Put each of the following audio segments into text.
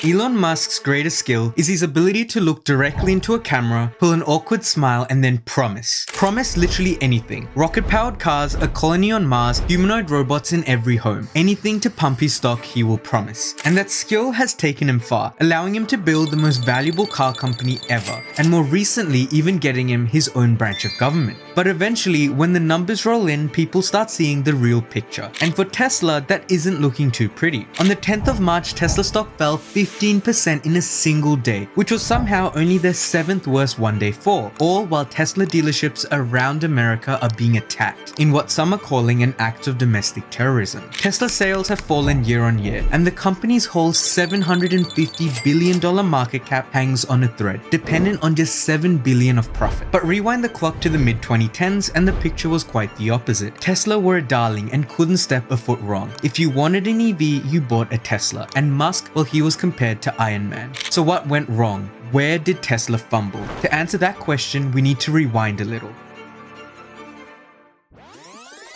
Elon Musk's greatest skill is his ability to look directly into a camera, pull an awkward smile, and then promise. Promise literally anything. Rocket-powered cars, a colony on Mars, humanoid robots in every home. Anything to pump his stock, he will promise. And that skill has taken him far, allowing him to build the most valuable car company ever, and more recently even getting him his own branch of government. But eventually, when the numbers roll in, people start seeing the real picture. And for Tesla, that isn't looking too pretty. On the 10th of March, Tesla stock fell 15% in a single day, which was somehow only their 7th worst one-day fall, all while Tesla dealerships around America are being attacked in what some are calling an act of domestic terrorism. Tesla sales have fallen year on year, and the company's whole $750 billion market cap hangs on a thread, dependent on just $7 billion of profit. But rewind the clock to the mid-2010s and the picture was quite the opposite. Tesla were a darling and couldn't step a foot wrong. If you wanted an EV, you bought a Tesla, and Musk, well, he was compared to Iron Man. So what went wrong? Where did Tesla fumble? To answer that question, we need to rewind a little.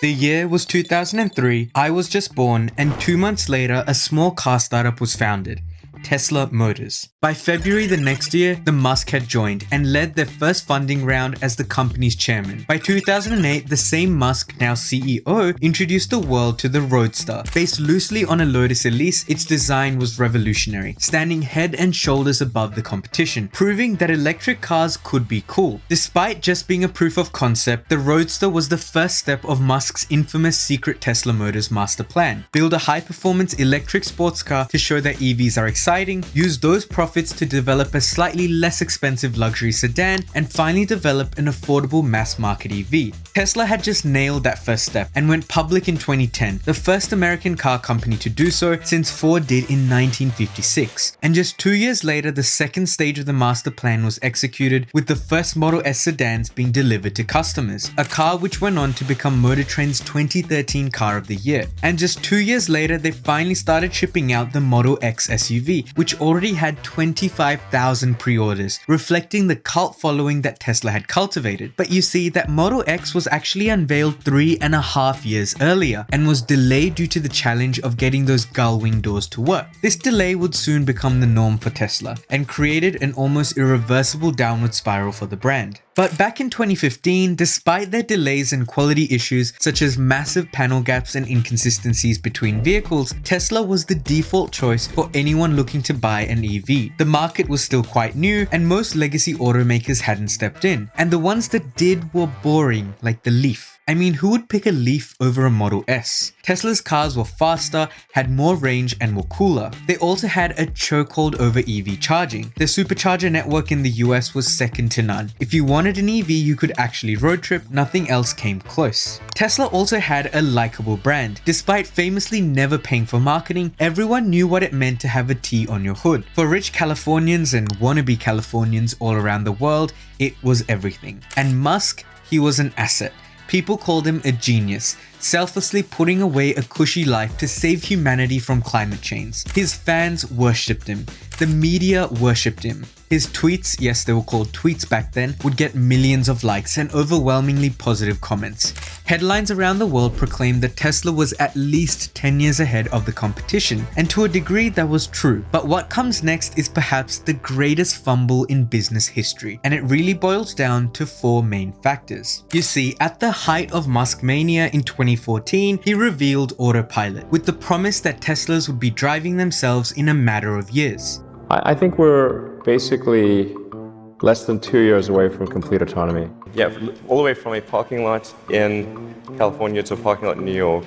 The year was 2003, I was just born, and 2 months later, a small car startup was founded. Tesla Motors. By February the next year, the Musk had joined and led their first funding round as the company's chairman. By 2008, the same Musk, now CEO, introduced the world to the Roadster. Based loosely on a Lotus Elise, its design was revolutionary, standing head and shoulders above the competition, proving that electric cars could be cool. Despite just being a proof of concept, the Roadster was the first step of Musk's infamous secret Tesla Motors master plan. Build a high-performance electric sports car to show that EVs are exciting, use those profits to develop a slightly less expensive luxury sedan, and finally develop an affordable mass-market EV. Tesla had just nailed that first step and went public in 2010, the first American car company to do so since Ford did in 1956. And just 2 years later, the second stage of the master plan was executed, with the first Model S sedans being delivered to customers, a car which went on to become Motor Trend's 2013 Car of the Year. And just 2 years later, they finally started shipping out the Model X SUV, which already had 25,000 pre-orders, reflecting the cult following that Tesla had cultivated. But you see, that Model X was actually unveiled 3.5 years earlier and was delayed due to the challenge of getting those gull-wing doors to work. This delay would soon become the norm for Tesla and created an almost irreversible downward spiral for the brand. But back in 2015, despite their delays and quality issues such as massive panel gaps and inconsistencies between vehicles, Tesla was the default choice for anyone looking to buy an EV. The market was still quite new and most legacy automakers hadn't stepped in, and the ones that did were boring, like the Leaf. I mean, who would pick a Leaf over a Model S? Tesla's cars were faster, had more range, and were cooler. They also had a chokehold over EV charging. The supercharger network in the US was second to none. If you wanted an EV you could actually road trip, nothing else came close. Tesla also had a likable brand. Despite famously never paying for marketing, everyone knew what it meant to have a T on your hood. For rich Californians and wannabe Californians all around the world, it was everything. And Musk, he was an asset. People called him a genius, selflessly putting away a cushy life to save humanity from climate change. His fans worshipped him. The media worshipped him. His tweets, yes, they were called tweets back then, would get millions of likes and overwhelmingly positive comments. Headlines around the world proclaimed that Tesla was at least 10 years ahead of the competition, and to a degree that was true. But what comes next is perhaps the greatest fumble in business history, and it really boils down to 4 main factors. You see, at the height of Musk mania in 2014, he revealed autopilot, with the promise that Teslas would be driving themselves in a matter of years. I think we're basically less than 2 years away from complete autonomy. Yeah, all the way from a parking lot in California to a parking lot in New York,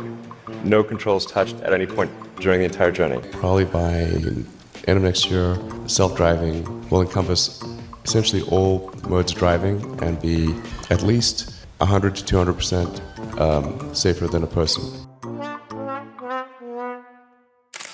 no controls touched at any point during the entire journey. Probably by end of next year, self-driving will encompass essentially all modes of driving and be at least 100 to 200% safer than a person.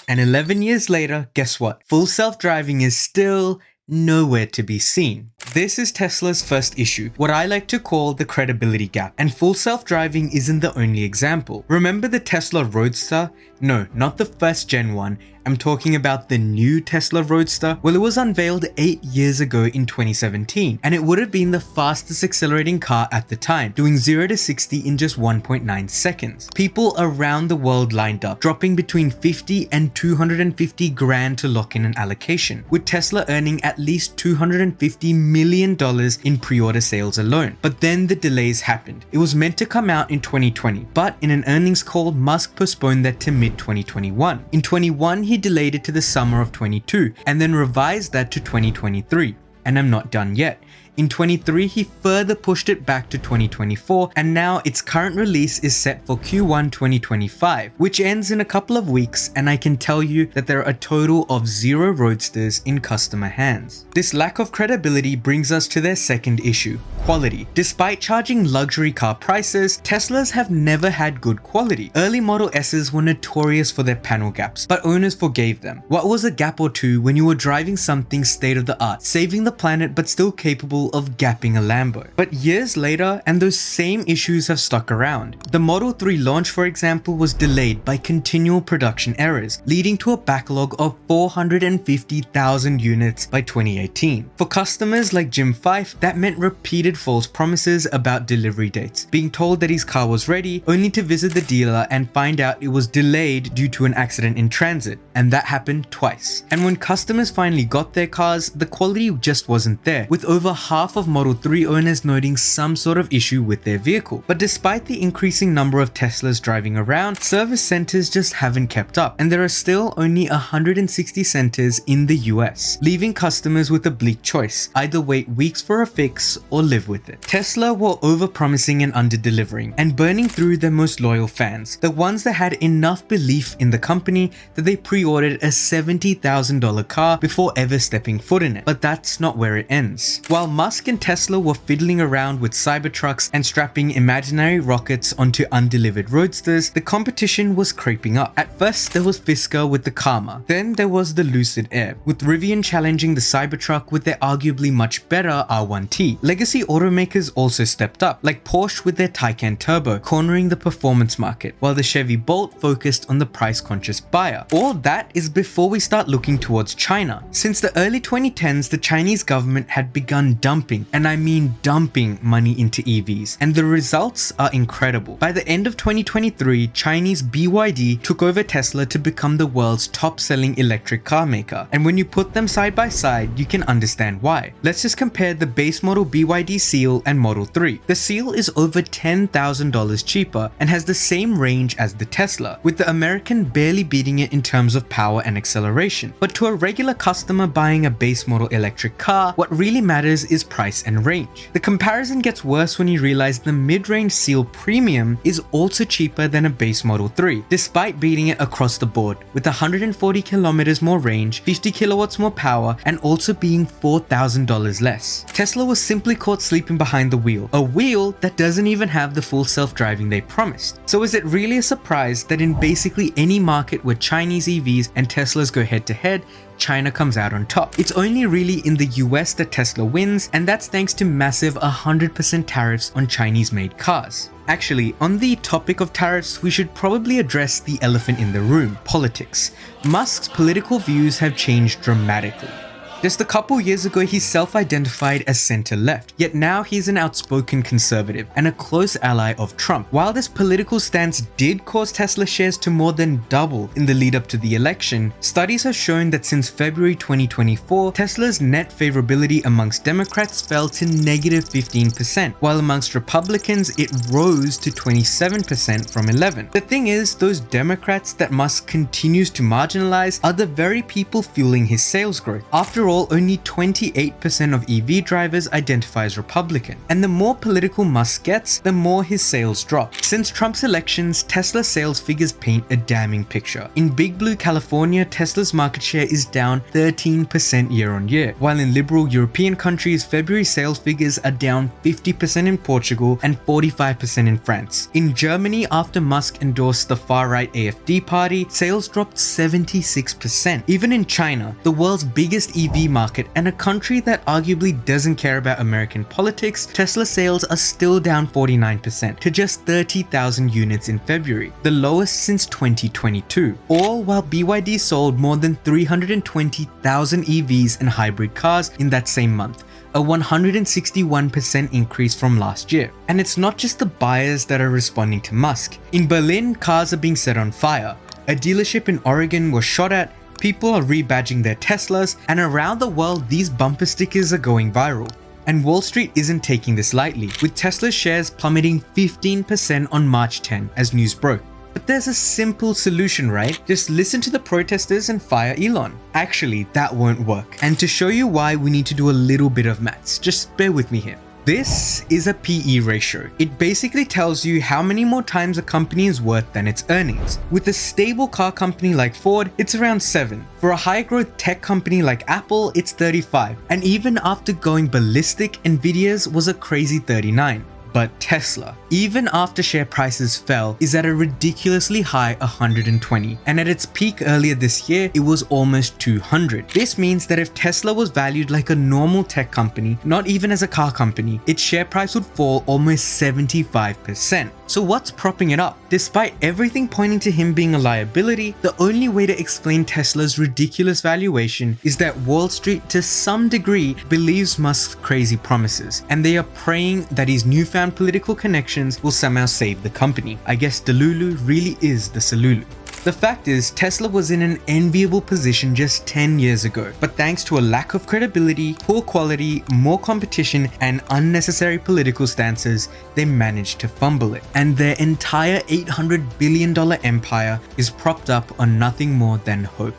And 11 years later, guess what? Full self-driving is still nowhere to be seen. This is Tesla's first issue, what I like to call the credibility gap, and full self-driving isn't the only example. Remember the Tesla Roadster? No, not the first gen one, I'm talking about the new Tesla Roadster. Well, it was unveiled 8 years ago in 2017, and it would have been the fastest accelerating car at the time, doing 0 to 60 in just 1.9 seconds. People around the world lined up, dropping between 50 and 250 grand to lock in an allocation, with Tesla earning at least $250 million in pre-order sales alone. But then the delays happened. It was meant to come out in 2020, but in an earnings call, Musk postponed that to mid-2021. In 21, he delayed it to the summer of 22, and then revised that to 2023. And I'm not done yet. In 23, he further pushed it back to 2024, and now its current release is set for Q1 2025, which ends in a couple of weeks, and I can tell you that there are a total of 0 Roadsters in customer hands. This lack of credibility brings us to their second issue: quality. Despite charging luxury car prices, Teslas have never had good quality. Early Model S's were notorious for their panel gaps, but owners forgave them. What was a gap or two when you were driving something state-of-the-art, saving the planet but still capable of gapping a Lambo? But years later, and those same issues have stuck around. The Model 3 launch, for example, was delayed by continual production errors, leading to a backlog of 450,000 units by 2018. For customers like Jim Fife, that meant repeated false promises about delivery dates, being told that his car was ready, only to visit the dealer and find out it was delayed due to an accident in transit, and that happened twice. And when customers finally got their cars, the quality just wasn't there, with over half of Model 3 owners noting some sort of issue with their vehicle. But despite the increasing number of Teslas driving around, service centers just haven't kept up, and there are still only 160 centers in the US, leaving customers with a bleak choice: either wait weeks for a fix or live with it. Tesla were overpromising and under-delivering, and burning through their most loyal fans, the ones that had enough belief in the company that they pre-ordered a $70,000 car before ever stepping foot in it. But that's not where it ends. While Musk and Tesla were fiddling around with Cybertrucks and strapping imaginary rockets onto undelivered roadsters, the competition was creeping up. At first, there was Fisker with the Karma. Then there was the Lucid Air, with Rivian challenging the Cybertruck with their arguably much better R1T. Legacy automakers also stepped up, like Porsche with their Taycan Turbo, cornering the performance market, while the Chevy Bolt focused on the price-conscious buyer. All that is before we start looking towards China. Since the early 2010s, the Chinese government had begun dumping, and I mean dumping, money into EVs, and the results are incredible. By the end of 2023, Chinese BYD took over Tesla to become the world's top-selling electric car maker, and when you put them side by side, you can understand why. Let's just compare the base model BYD Seal and Model 3. The Seal is over $10,000 cheaper and has the same range as the Tesla, with the American barely beating it in terms of power and acceleration. But to a regular customer buying a base model electric car, what really matters is price and range. The comparison gets worse when you realize the mid-range Seal Premium is also cheaper than a base Model 3, despite beating it across the board, with 140 kilometers more range, 50 kilowatts more power, and also being $4,000 less. Tesla was simply caught sleeping behind the wheel, a wheel that doesn't even have the full self-driving they promised. So is it really a surprise that in basically any market where Chinese EVs and Teslas go head-to-head, China comes out on top? It's only really in the US that Tesla wins, and that's thanks to massive 100% tariffs on Chinese-made cars. Actually, on the topic of tariffs, we should probably address the elephant in the room: politics. Musk's political views have changed dramatically. Just a couple years ago, he self-identified as center-left, yet now he's an outspoken conservative and a close ally of Trump. While this political stance did cause Tesla shares to more than double in the lead up to the election, studies have shown that since February 2024, Tesla's net favorability amongst Democrats fell to negative 15%, while amongst Republicans it rose to 27% from 11%. The thing is, those Democrats that Musk continues to marginalize are the very people fueling his sales growth. After all, only 28% of EV drivers identify as Republican, and the more political Musk gets, the more his sales drop. Since Trump's elections, Tesla sales figures paint a damning picture. In Big Blue, California, Tesla's market share is down 13% year on year, while in liberal European countries, February sales figures are down 50% in Portugal and 45% in France. In Germany, after Musk endorsed the far-right AfD party, sales dropped 76%. Even in China, the world's biggest EV EV market and a country that arguably doesn't care about American politics, Tesla sales are still down 49% to just 30,000 units in February, the lowest since 2022, all while BYD sold more than 320,000 EVs and hybrid cars in that same month, a 161% increase from last year. And it's not just the buyers that are responding to Musk. In Berlin, cars are being set on fire. A dealership in Oregon was shot at, people are rebadging their Teslas, and around the world these bumper stickers are going viral. And Wall Street isn't taking this lightly, with Tesla shares plummeting 15% on March 10 as news broke. But there's a simple solution, right? Just listen to the protesters and fire Elon. Actually, that won't work. And to show you why, we need to do a little bit of maths. Just bear with me here. This is a PE ratio. It basically tells you how many more times a company is worth than its earnings. With a stable car company like Ford, it's around 7. For a high-growth tech company like Apple, it's 35. And even after going ballistic, Nvidia's was a crazy 39. But Tesla, even after share prices fell, is at a ridiculously high 120, and at its peak earlier this year, it was almost 200. This means that if Tesla was valued like a normal tech company, not even as a car company, its share price would fall almost 75%. So what's propping it up? Despite everything pointing to him being a liability, the only way to explain Tesla's ridiculous valuation is that Wall Street to some degree believes Musk's crazy promises, and they are praying that his newfound political connections will somehow save the company. I guess Delulu really is the Salulu. The fact is, Tesla was in an enviable position just 10 years ago, but thanks to a lack of credibility, poor quality, more competition, and unnecessary political stances, they managed to fumble it. And their entire $800 billion empire is propped up on nothing more than hope.